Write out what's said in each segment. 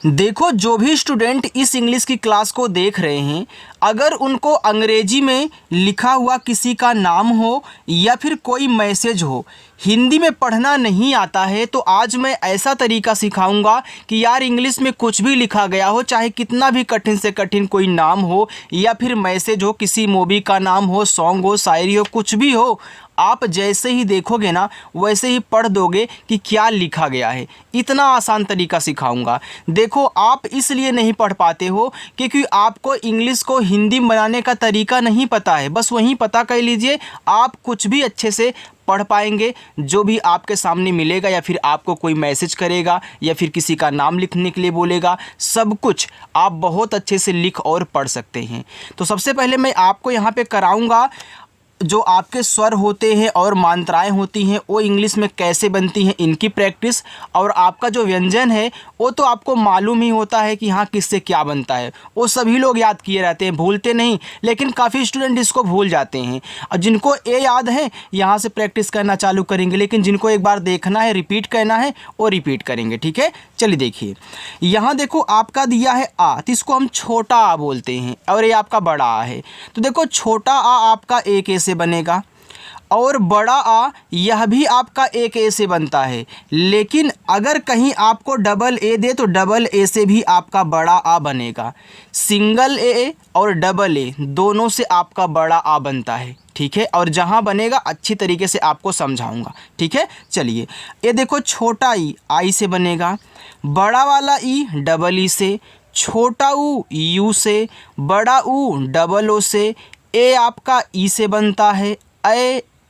देखो, जो भी स्टूडेंट इस इंग्लिश की क्लास को देख रहे हैं, अगर उनको अंग्रेजी में लिखा हुआ किसी का नाम हो या फिर कोई मैसेज हो, हिंदी में पढ़ना नहीं आता है, तो आज मैं ऐसा तरीका सिखाऊंगा कि यार इंग्लिश में कुछ भी लिखा गया हो, चाहे कितना भी कठिन से कठिन कोई नाम हो या फिर मैसेज हो, किसी मूवी का नाम हो, सॉन्ग हो, शायरी हो, कुछ भी हो, आप जैसे ही देखोगे ना वैसे ही पढ़ दोगे कि क्या लिखा गया है। इतना आसान तरीका सिखाऊंगा। देखो, आप इसलिए नहीं पढ़ पाते हो क्योंकि आपको इंग्लिश को हिंदी बनाने का तरीका नहीं पता है। बस वहीं पता कर लीजिए, आप कुछ भी अच्छे से पढ़ पाएंगे। जो भी आपके सामने मिलेगा या फिर आपको कोई मैसेज करेगा या फिर किसी का नाम लिखने के लिए बोलेगा, सब कुछ आप बहुत अच्छे से लिख और पढ़ सकते हैं। तो सबसे पहले मैं आपको यहाँ पे कराऊंगा जो आपके स्वर होते हैं और मात्राएं होती हैं वो इंग्लिश में कैसे बनती हैं, इनकी प्रैक्टिस। और आपका जो व्यंजन है वो तो आपको मालूम ही होता है कि हाँ किससे क्या बनता है, वो सभी लोग याद किए रहते हैं, भूलते नहीं। लेकिन काफ़ी स्टूडेंट इसको भूल जाते हैं और जिनको ये याद है यहाँ से प्रैक्टिस करना चालू करेंगे, लेकिन जिनको एक बार देखना है, रिपीट करना है, वो रिपीट करेंगे। ठीक है, चलिए देखिए, यहाँ देखो आपका दिया है आ, तो इसको हम छोटा आ बोलते हैं और ये आपका बड़ा आ है। तो देखो, छोटा आ आपका एक ऐसे बनेगा और बड़ा आ यह भी आपका एक ए से बनता है। लेकिन अगर कहीं आपको डबल ए दे तो डबल ए से भी आपका बड़ा आ बनेगा। सिंगल ए और डबल ए दोनों से आपका बड़ा आ बनता है। ठीक है, और जहाँ बनेगा अच्छी तरीके से आपको समझाऊंगा। ठीक है, चलिए ये देखो, छोटा ई आई से बनेगा, बड़ा वाला ई डबल ई से, छोटा ऊ यू से, बड़ा ऊ डबल ओ से, ए आपका ई से बनता है,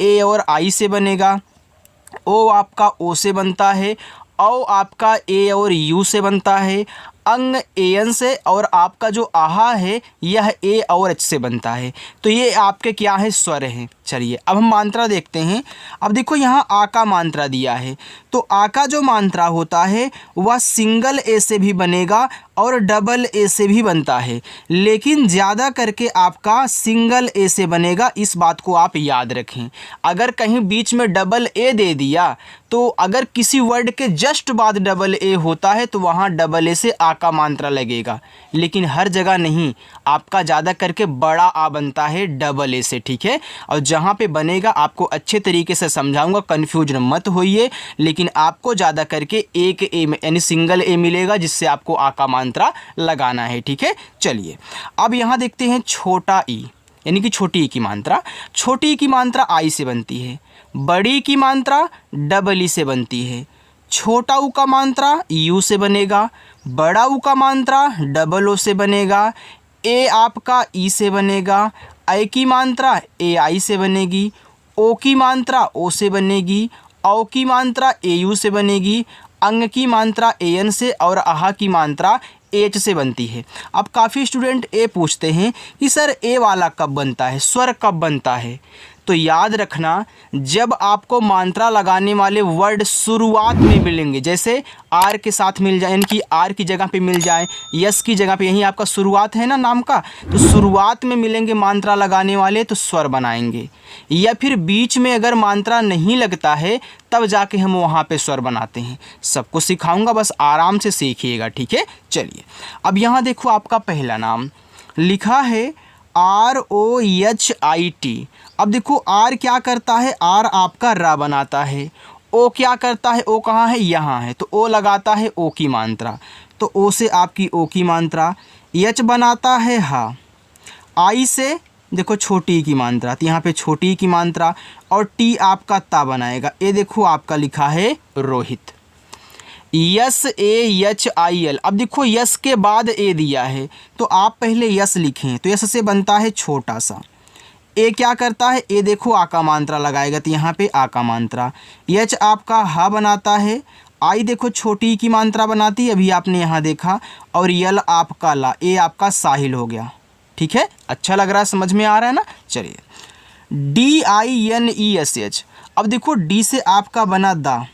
ए और आई से बनेगा, ओ आपका ओ से बनता है, औ आपका ए और यू से बनता है, अंग एन से, और आपका जो आहा है यह ए और एच से बनता है। तो ये आपके क्या है, स्वर हैं। चलिए अब हम मात्रा देखते हैं। अब देखो, यहाँ आ का मात्रा दिया है, तो आ का जो मात्रा होता है वह सिंगल ए से भी बनेगा और डबल ए से भी बनता है, लेकिन ज़्यादा करके आपका सिंगल ए से बनेगा। इस बात को आप याद रखें। अगर कहीं बीच में डबल ए दे दिया तो अगर किसी वर्ड के जस्ट बाद डबल ए होता है तो वहाँ डबल ए से आ का मात्रा लगेगा, लेकिन हर जगह नहीं। आपका ज़्यादा करके बड़ा आ बनता है डबल ए से। ठीक है, और जहाँ पे बनेगा आपको अच्छे तरीके से समझाऊंगा, कन्फ्यूजन मत होइए। लेकिन आपको ज़्यादा करके एक ए यानी सिंगल ए मिलेगा जिससे आपको आ का मात्रा लगाना है। ठीक है, चलिए अब यहाँ देखते हैं छोटा ई यानी कि छोटी ई की मात्रा। छोटी ई की मात्रा आई से बनती है, बड़ी की मात्रा डबल ई से बनती है, छोटा ऊ का मात्रा यू से बनेगा, बड़ा ऊ का मात्रा डबल ओ से बनेगा, ए आपका ई से बनेगा, आई की मात्रा ए आई से बनेगी, ओ की मात्रा ओ से बनेगी, औ की मात्रा ए यू से बनेगी, अंग की मात्रा ए एन से और आहा की मात्रा एच से बनती है। अब काफ़ी स्टूडेंट ए पूछते हैं कि सर ए वाला कब बनता है, स्वर कब बनता है। तो याद रखना, जब आपको मात्रा लगाने वाले वर्ड शुरुआत में मिलेंगे, जैसे आर के साथ मिल जाए, यानी कि आर की जगह पे मिल जाए, यस की जगह पे, यहीं आपका शुरुआत है ना नाम का, तो शुरुआत में मिलेंगे मात्रा लगाने वाले तो स्वर बनाएंगे। या फिर बीच में अगर मात्रा नहीं लगता है तब जाके हम वहाँ पे स्वर बनाते हैं। सबको सिखाऊंगा, बस आराम से सीखिएगा। ठीक है, चलिए अब यहाँ देखो, आपका पहला नाम लिखा है ROHIT। अब देखो, आर क्या करता है, आर आपका रा बनाता है। ओ क्या करता है, ओ कहाँ है, यहाँ है, तो ओ लगाता है ओ की मात्रा, तो ओ से आपकी ओ की मात्रा। एच बनाता है हा, आई से देखो छोटी की मात्रा, तो यहाँ पे छोटी की मात्रा, और टी आपका ता बनाएगा। ये देखो आपका लिखा है रोहित। Yes AHIL। अब देखो, यस के बाद ए दिया है तो आप पहले यस लिखें, तो यस से बनता है छोटा सा। ए क्या करता है, ए देखो आ का मात्रा लगाएगा, तो यहाँ पे आ का मात्रा। एच आपका हा बनाता है, आई देखो छोटी की मात्रा बनाती है, अभी आपने यहाँ देखा, और यल आपका ला, ए आपका साहिल हो गया। ठीक है, अच्छा लग रहा है, समझ में आ रहा है ना। चलिए DINESH। अब देखो, डी से आपका बना दा,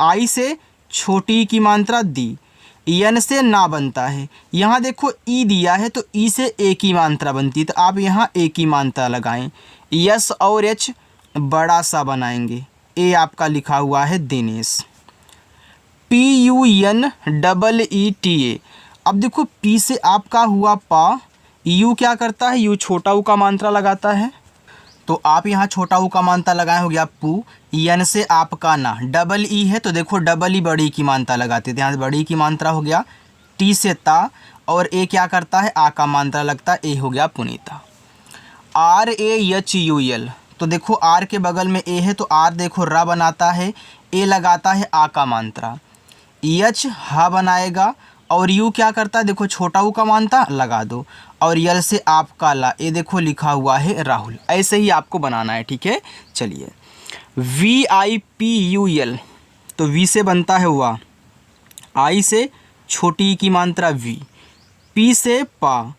आई से छोटी की मात्रा दी, एन से ना बनता है। यहाँ देखो ई दिया है तो ई से ए की मात्रा बनती है, तो आप यहाँ ए की मात्रा लगाएं। यस और एच बड़ा सा बनाएंगे, ए आपका लिखा हुआ है दिनेश। PUNEETA। अब देखो P से आपका हुआ पा, U क्या करता है, U छोटा ऊ का मात्रा लगाता है, तो आप यहाँ छोटा ऊ का मात्रा लगाए हो गया पू। N से आपका ना, डबल ई है तो देखो डबल ई बड़ी की मात्रा लगाते थे, यहाँ बड़ी की मात्रा हो गया। T से ता, और ए क्या करता है, आ का मात्रा लगता है, ए हो गया पुनीता। RAHUL, तो देखो आर के बगल में ए है तो आर देखो रा बनाता है, ए लगाता है आ का मात्रा, एच हा बनाएगा, और यू क्या करता है, देखो छोटा ऊ का मात्रा लगा दो, और यल से आपका ला, ए देखो लिखा हुआ है राहुल। ऐसे ही आपको बनाना है, ठीक है। चलिए VIPUL, तो वी से बनता है हुआ, आई से छोटी की मात्रा वी, पी से पा,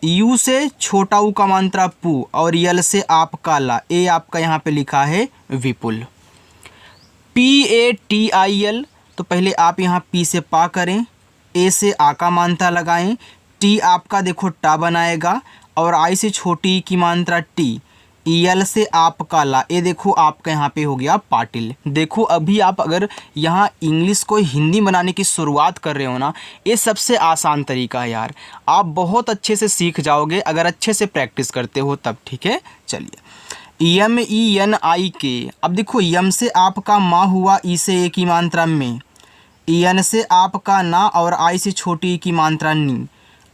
यू से छोटा ऊ का मात्रा पू, और यल से आपका ला, ए आपका यहाँ पे लिखा है विपुल। PATIL, तो पहले आप यहाँ पी से पा करें, ए से आ का मात्रा लगाएं, टी आपका देखो टा बनाएगा, और आई से छोटी की मात्रा टी, यल से आपका ला, ए देखो आपका यहाँ पे हो गया पाटिल। देखो अभी आप अगर यहाँ इंग्लिश को हिंदी बनाने की शुरुआत कर रहे हो ना, ये सबसे आसान तरीका है यार, आप बहुत अच्छे से सीख जाओगे अगर अच्छे से प्रैक्टिस करते हो तब, ठीक है। चलिए MENIK, अब देखो यम से आपका माँ हुआ, ई से ए की मात्रा में, एन से आपका ना, और आई से छोटी की मात्रा नी,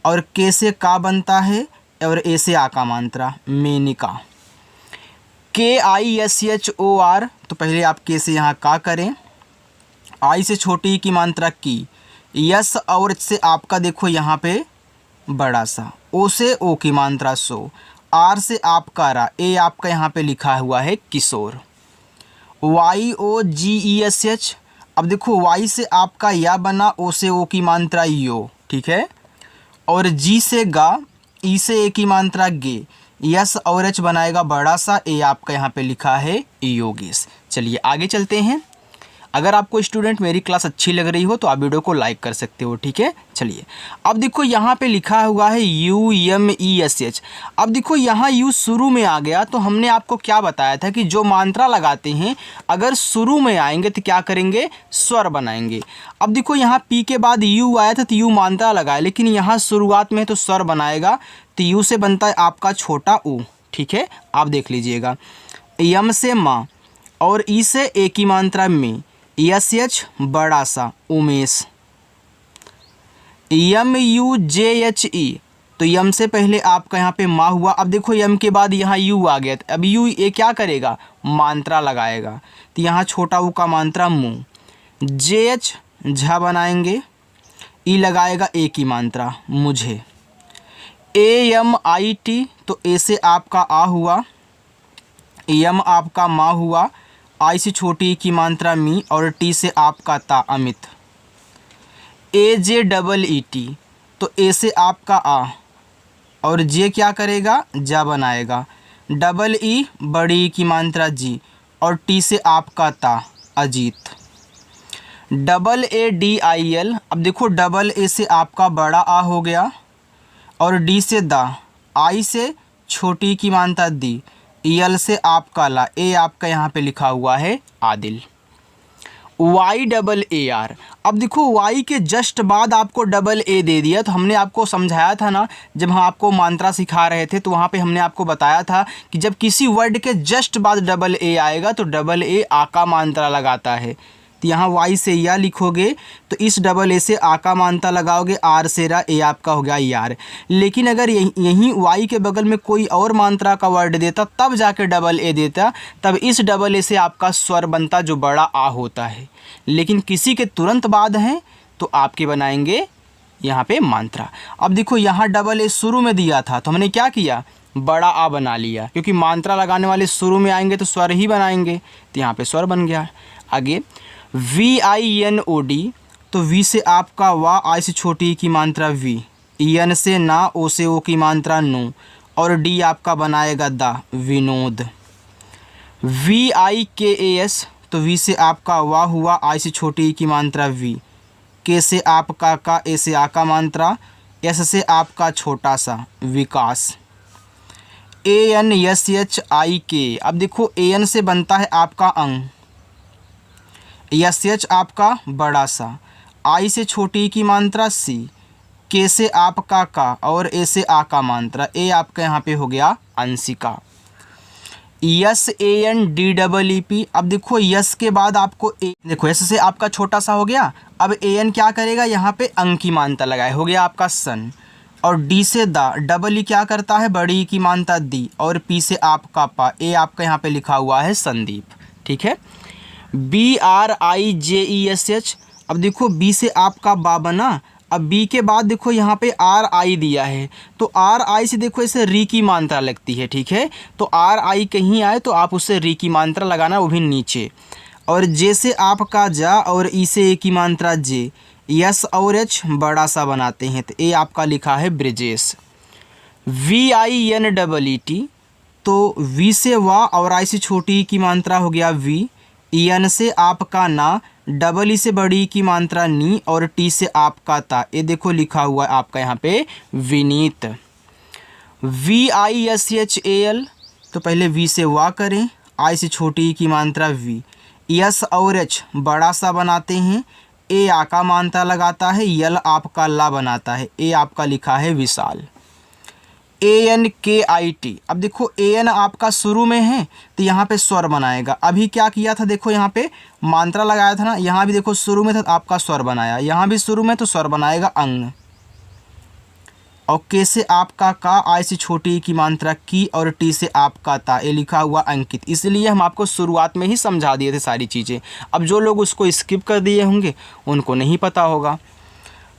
और के से का बनता है, और ए से आ का मात्रा मेनिका। KISHOR, तो पहले आप के से यहाँ का करें, आई से छोटी की मात्रा की, यस और से आपका देखो यहाँ पे बड़ा सा, ओ से ओ की मात्रा सो, आर से आपका रा, ए आपका यहाँ पे लिखा हुआ है किशोर। YOGESH, अब देखो वाई से आपका या बना, ओ से ओ की मात्रा यो, ठीक है, और जी से गा, ई से ए की मात्रा गे, यस और एच बनाएगा बड़ा सा, ए आपका यहाँ पे लिखा है योगेश। चलिए आगे चलते हैं। अगर आपको स्टूडेंट मेरी क्लास अच्छी लग रही हो तो आप वीडियो को लाइक कर सकते हो, ठीक है। चलिए अब देखो यहाँ पे लिखा हुआ है UMESH। अब देखो यहाँ यू शुरू में आ गया, तो हमने आपको क्या बताया था कि जो मात्रा लगाते हैं अगर शुरू में आएंगे तो क्या करेंगे, स्वर बनाएंगे। अब देखो यहाँ पी के बाद यू आया था तो यू मात्रा लगाए, लेकिन यहाँ शुरुआत में तो स्वर बनाएगा, तो यू से बनता है आपका छोटा ऊ, ठीक है, आप देख लीजिएगा। यम से माँ, और ई से ए की मात्रा में, SH बड़ा सा उमेश। MUJHE, तो यम से पहले आपका यहाँ पे माँ हुआ, अब देखो यम के बाद यहाँ यू आ गया, अब यू ए क्या करेगा, मात्रा लगाएगा, तो यहाँ छोटा ऊ का मात्रा मुँह, JH झा बनाएंगे, ई लगाएगा ए की मात्रा मुझे। AMIT, तो ए से आपका आ हुआ, यम आपका माँ हुआ, आई से छोटी की मात्रा मी, और टी से आपका ता अमित। AJEET, तो ए से आपका आ, और जे क्या करेगा, जा बनाएगा, डबल ई बड़ी की मात्रा जी, और टी से आपका ता अजीत। ADIL, अब देखो डबल ए से आपका बड़ा आ हो गया, और डी से दा, आई से छोटी की मात्रा दी, यल से आपका ला, ए आपका यहाँ पे लिखा हुआ है आदिल। YAAR, अब देखो वाई के जस्ट बाद आपको डबल ए दे दिया, तो हमने आपको समझाया था ना जब हम आपको मात्रा सिखा रहे थे, तो वहाँ पे हमने आपको बताया था कि जब किसी वर्ड के जस्ट बाद डबल ए आएगा तो डबल ए आ का मात्रा लगाता है। तो यहाँ वाई से या लिखोगे तो इस डबल ए से आ का मात्रा लगाओगे, आर से रा, ए आपका हो गया यार। लेकिन अगर यहीं वाई के बगल में कोई और मात्रा का वर्ड देता तब जाके डबल ए देता, तब इस डबल ए से आपका स्वर बनता जो बड़ा आ होता है। लेकिन किसी के तुरंत बाद हैं तो आपके बनाएंगे यहाँ पे मात्रा। अब देखो यहाँ डबल ए शुरू में दिया था तो हमने क्या किया, बड़ा आ बना लिया, क्योंकि मात्रा लगाने वाले शुरू में आएंगे तो स्वर ही बनाएंगे, तो यहाँ पे स्वर बन गया। आगे VINOD, तो वी से आपका वाह, आई से छोटी की मात्रा वी, एन से ना, ओ से ओ की मात्रा नो, और डी आपका बनाएगा दा विनोद। VIKAS, तो वी से आपका वाह हुआ, आई से छोटी की मात्रा वी, के से आपका का, ए से आ का मात्रा, एस से आपका छोटा सा विकास। ANSHIK, अब देखो AN से बनता है आपका अंग, SH आपका बड़ा सा, आई से छोटी की मात्रा सी, के से आपका का और ए से आ का मात्रा। ए आपका यहाँ पे हो गया Anshika. S A N D double E P. अब देखो यस के बाद आपको ए, देखो यस से आपका छोटा सा हो गया। अब ए एन क्या करेगा, यहाँ पे अंक की मात्रा लगाए, हो गया आपका सन। और डी से दा, डबल ई क्या करता है, बड़ी की मात्रा दी। और पी से आपका पा, ए आपका यहाँ पे लिखा हुआ है संदीप। ठीक है। B R I J E S H. अब देखो बी से आपका बा बना। अब बी के बाद देखो यहाँ पे आर आई दिया है, तो आर आई से देखो इसे री की मात्रा लगती है। ठीक है। तो आर आई कहीं आए तो आप उससे री की मात्रा लगाना, वो भी नीचे। और जे से आपका जा और ई से ए की मात्रा जे। यस और एच बड़ा सा बनाते हैं, तो ए आपका लिखा है Brijesh. V I N double E T. तो वी से वा और आई से छोटी की मात्रा हो गया वी। एन से आपका ना, डबल ई से बड़ी की मात्रा नी और टी से आपका ता। ये देखो लिखा हुआ है आपका यहाँ पे Vineet. V I S H A L. तो पहले वी से वा करें, आई से छोटी की मात्रा वी। यस और एच बड़ा सा बनाते हैं, ए आ का मात्रा लगाता है, यल आपका ला बनाता है। ए आपका लिखा है विशाल। ए एन के आई टी। अब देखो ए एन आपका शुरू में है तो यहाँ पे स्वर बनाएगा। अभी क्या किया था, देखो यहाँ पे मात्रा लगाया था ना, यहाँ भी देखो शुरू में था तो आपका स्वर बनाया, यहाँ भी शुरू में तो स्वर बनाएगा अंग। और के से आपका का, आई से छोटी की मात्रा की और टी से आपका ता। ये लिखा हुआ अंकित। इसलिए हम आपको शुरुआत में ही समझा दिए थे सारी चीज़ें। अब जो लोग उसको स्किप कर दिए होंगे उनको नहीं पता होगा।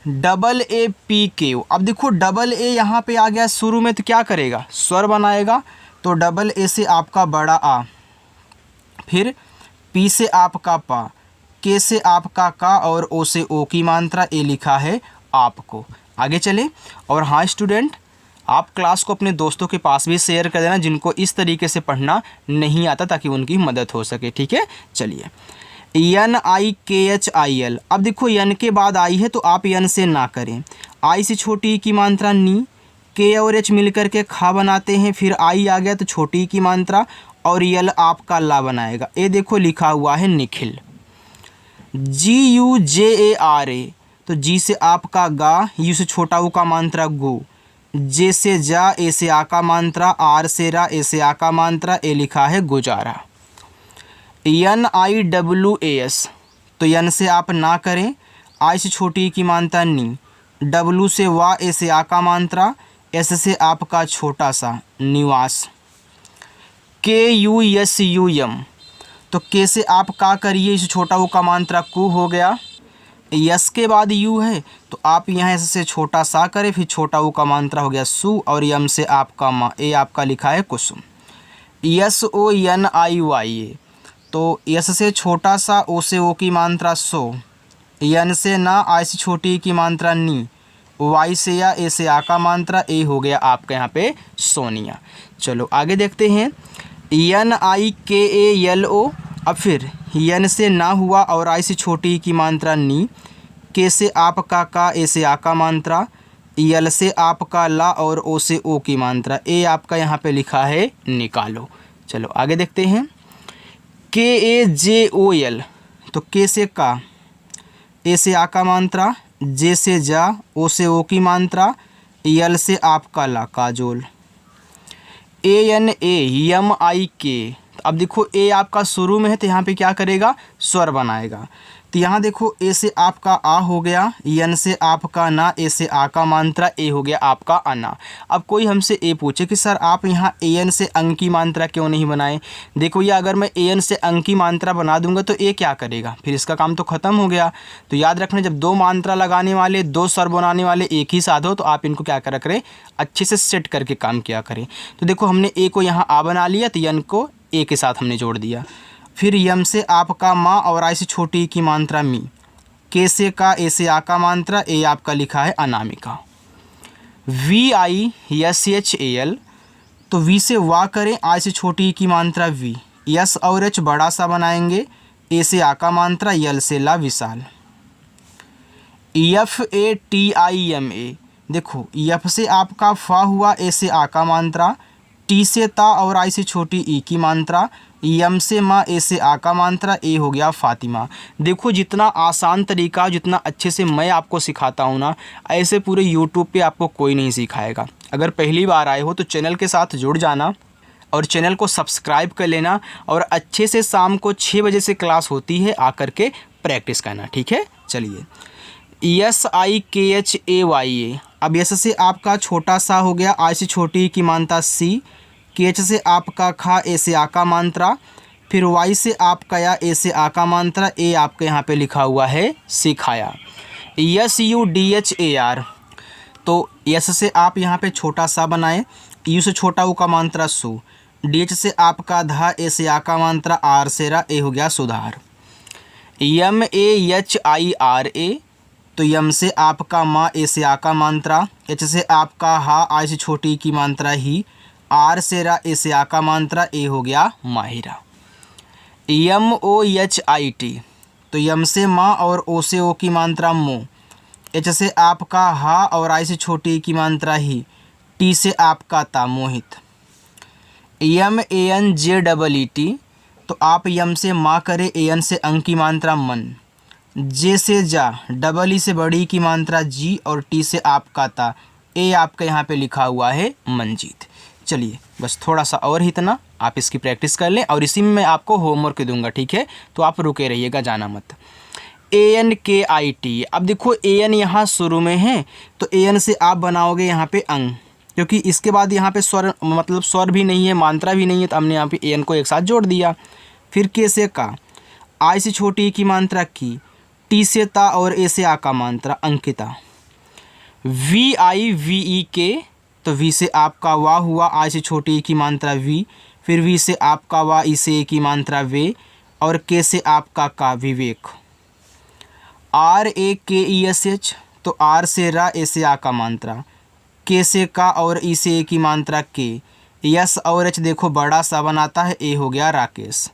डबल ए पी के। अब देखो डबल ए यहाँ पे आ गया शुरू में तो क्या करेगा, स्वर बनाएगा। तो डबल ए से आपका बड़ा आ, फिर पी से आपका पा, के से आपका का और ओ से ओ की मात्रा। ए लिखा है आपको। आगे चले। और हाँ स्टूडेंट, आप क्लास को अपने दोस्तों के पास भी शेयर कर देना जिनको इस तरीके से पढ़ना नहीं आता, ताकि उनकी मदद हो सके। ठीक है। चलिए, एन आई के एच आई एल। अब देखो एन के बाद आई है तो आप एन से ना करें। आई से छोटी की मात्रा नी, के और एच मिलकर के खा बनाते हैं। फिर आई आ गया तो छोटी की मात्रा और यल आपका ला बनाएगा। ये देखो लिखा हुआ है निखिल। जी you J A R A. तो जी से आपका गा, यू से छोटा ऊ का मात्रा गो, जे से जा, ए से आ का मात्रा, आर से रा, ए से आ का मात्रा। ए लिखा है Gujara. N I W A S. तो एन से आप ना करें, आई से छोटी की मात्रा नी, डब्लू से वा, ए से आ का मात्रा, एस से आपका छोटा सा निवास। के यू एस यू एम। तो के से आप का करिए, इसे छोटा वो का मात्रा कु हो गया। यस के बाद यू है तो आप यहाँ एस से छोटा सा करें, फिर छोटा वो का मात्रा हो गया सु और यम से आपका मा। ए आपका लिखा है कुसुम। एस ओ एन आई वाई ए। तो यस से छोटा सा, ओ से ओ की मात्रा सो, यन से ना, आई से छोटी की मात्रा नी, वाई से या, ए से आ का मात्रा। ए हो गया आपका यहाँ पे सोनिया। चलो आगे देखते हैं। एन आई के ए एल ओ। अब फिर यन से ना हुआ और आई से छोटी की मात्रा नी, के से आपका का, ए से आ का मात्रा, यल से आपका ला और ओ से ओ की मात्रा। ए आपका यहाँ पे लिखा है निकालो। चलो आगे देखते हैं। के ए जे ओ एल। तो के से का, ए से आ का मात्रा, जे से जा, ओ से ओ की मात्रा, यल से आपका ला काजोल। ए एन ए यम आई के। अब देखो ए आपका शुरू में है तो यहाँ पे क्या करेगा, स्वर बनाएगा। तो यहाँ देखो ए से आपका आ हो गया, एन से आपका ना, ए से आ का मात्रा, ए हो गया आपका अना। अब कोई हमसे ए पूछे कि सर आप यहाँ ए एन से अंक की मात्रा क्यों नहीं बनाए। देखो ये अगर मैं ए एन से अंक की मात्रा बना दूंगा तो ए क्या करेगा, फिर इसका काम तो ख़त्म हो गया। तो याद रखना, जब दो मात्रा लगाने वाले, दो स्वर बनाने वाले एक ही साथ हो तो आप इनको क्या कर करें, अच्छे से सेट करके काम किया करें। तो देखो हमने ए को यहाँ आ बना लिया तो एन को ए के साथ हमने जोड़ दिया। फिर यम से आपका माँ और आई से छोटी की मात्रा मी, के से का, ए से आ का मात्रा, ए आपका लिखा है Anamika. V I S H A L. तो वी से वा करें, आई से छोटी की मात्रा वी, यस और एच बड़ा सा बनाएंगे, ए से आ का मात्रा, यल से ला Vishal. F A T I M A. देखो एफ से आपका फा हुआ, ए से आ का मात्रा, टी से ता और आई से छोटी ई की मात्रा, यम से माँ, ए से आ का मात्रा, ए हो गया फातिमा। देखो जितना आसान तरीका, जितना अच्छे से मैं आपको सिखाता हूँ ना, ऐसे पूरे यूट्यूब पे आपको कोई नहीं सिखाएगा। अगर पहली बार आए हो तो चैनल के साथ जुड़ जाना और चैनल को सब्सक्राइब कर लेना और अच्छे से शाम को 6 बजे से क्लास होती है, आकर के प्रैक्टिस करना, ठीक है। चलिए, SIKHAYA। अब यस से आपका छोटा सा हो गया, आई से छोटी की मात्रा सी, KH से आपका खा, ए से आ का मात्रा, फिर वाई से आपका या, ए से आ का मात्रा, ए आपके यहाँ पे लिखा हुआ है सिखाया। SUDHAR। तो यस से आप यहाँ पे छोटा सा बनाएं, यू से छोटा ऊ का मात्रा सु, DH से आपका धा, ए से आ का मात्रा, आर से रा, ए हो गया सुधार। MAHIRA। तो यम से आपका माँ, ए से आ का मात्रा, एच से आपका हा, आई से छोटी की मात्रा ही, आर से रा, ए से आ का मात्रा, ए हो गया माहिरा। MOHIT। तो यम से माँ और ओ से ओ की मात्रा मो, एच से आपका हा और आई से छोटी की मात्रा ही, टी से आपका ता मोहित। MANJEET। तो आप यम से माँ करे, एन से अंक की मात्रा मन, जे से जा, डबल ई से बड़ी की मात्रा जी, और टी से आपका ता, ए आपका यहाँ पे लिखा हुआ है मंजीत। चलिए बस थोड़ा सा और ही इतना आप इसकी प्रैक्टिस कर लें, और इसी में मैं आपको होमवर्क दूंगा, ठीक है। तो आप रुके रहिएगा, जाना मत। ANKIT। अब देखो AN यहाँ शुरू में है, तो AN से आप बनाओगे यहाँ पे अंग, क्योंकि इसके बाद यहाँ पे स्वर, मतलब स्वर भी नहीं है, मात्रा भी नहीं है, तो हमने यहाँ पे AN को एक साथ जोड़ दिया। फिर के से का, आई से छोटी की मात्रा की, टी से ता और ए से आ का मात्रा अंकिता। VIVEK। तो वी से आपका वाह हुआ, आई से छोटी की मात्रा वी, फिर वी से आपका वाह, ई से ए की मात्रा वे, और के से आपका का विवेक। RAKESH। तो आर से रा, ए से आ का मात्रा, के से का और ई से ए की मात्रा के, यस और एच देखो बड़ा सा बनाता है, ए हो गया राकेश।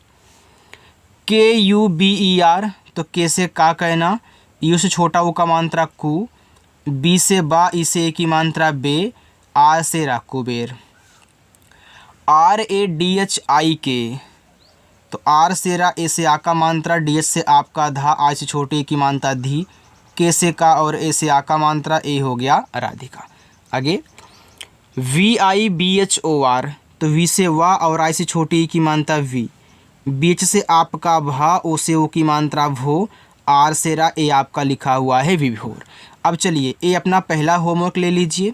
KUBER। तो के से का कहना, यू से छोटा वो का मात्रा कु, बी से बा, ई से ए की मात्रा बे, आर से रा कुबेर। RADHIK। तो आर से रा, ए से आ का मात्रा, DH से आपका धा, आई से छोटे की मात्रा धी, के से का और ए से आ का मात्रा, ए हो गया राधिका। आगे VIBHOR। तो वी से वाह और आई से छोटी की मात्रा वी, बीच से आपका भा, ओ से ओ की मात्रा भो, आर से रा, ए आपका लिखा हुआ है विभोर। अब चलिए ए अपना पहला होमवर्क ले लीजिए,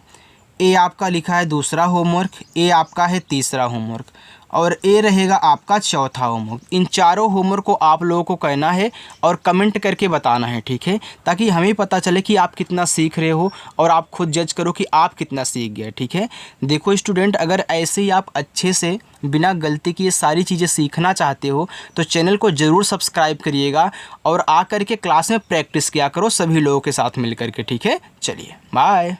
ए आपका लिखा है दूसरा होमवर्क, ए आपका है तीसरा होमवर्क, और ए रहेगा आपका चौथा होमवर्क। इन चारों होमवर्क को आप लोगों को करना है और कमेंट करके बताना है, ठीक है, ताकि हमें पता चले कि आप कितना सीख रहे हो और आप खुद जज करो कि आप कितना सीख गए, ठीक है। देखो स्टूडेंट, अगर ऐसे ही आप अच्छे से बिना गलती किए सारी चीज़ें सीखना चाहते हो तो चैनल को ज़रूर सब्सक्राइब करिएगा और आकर के क्लास में प्रैक्टिस किया करो सभी लोगों के साथ मिल करके, ठीक है। चलिए बाय।